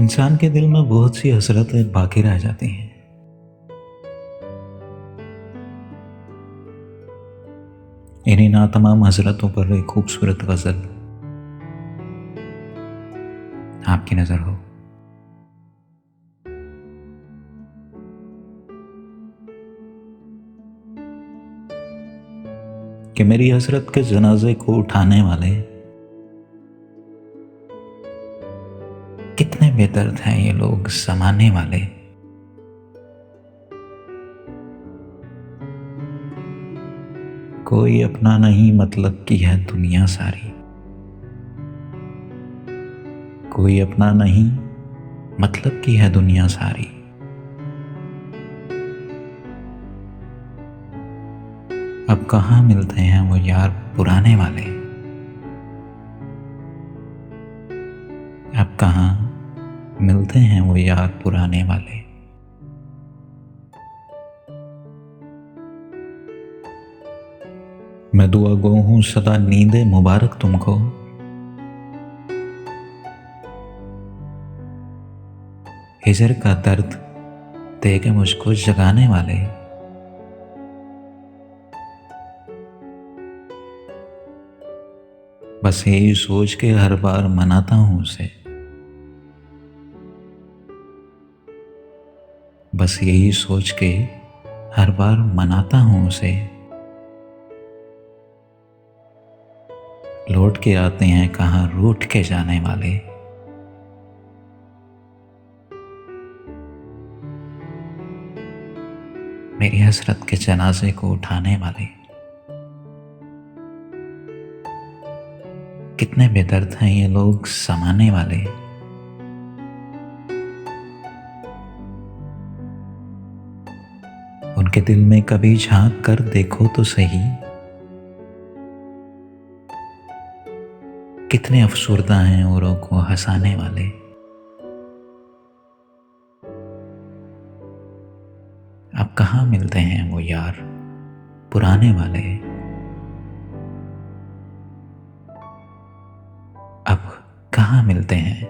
इंसान के दिल में बहुत सी हसरतें बाकी रह जाती हैं। इन्हीं नातमाम हसरतों पर एक खूबसूरत गजल आपकी नजर हो कि मेरी हसरत के जनाजे को उठाने वाले कितने बेदर्द हैं ये लोग समाने वाले। कोई अपना नहीं मतलब की है दुनिया सारी, कोई अपना नहीं मतलब की है दुनिया सारी। अब कहाँ मिलते हैं वो यार पुराने वाले, अब कहाँ मिलते हैं वो यार पुराने वाले। मैं दुआ गो हूं सदा नींदे मुबारक तुमको, हिजर का दर्द दे के मुझको जगाने वाले। बस यही सोच के हर बार मनाता हूं उसे, बस यही सोच के हर बार मनाता हूं उसे। लौट के आते हैं कहाँ रूठ के जाने वाले। मेरी हसरत के जनाजे को उठाने वाले कितने बेदर्द हैं ये लोग समाने वाले। उनके दिल में कभी झांक कर देखो तो सही, कितने अफसुर्दा हैं औरों को हंसाने वाले। अब कहाँ मिलते हैं वो यार पुराने वाले, अब कहाँ मिलते हैं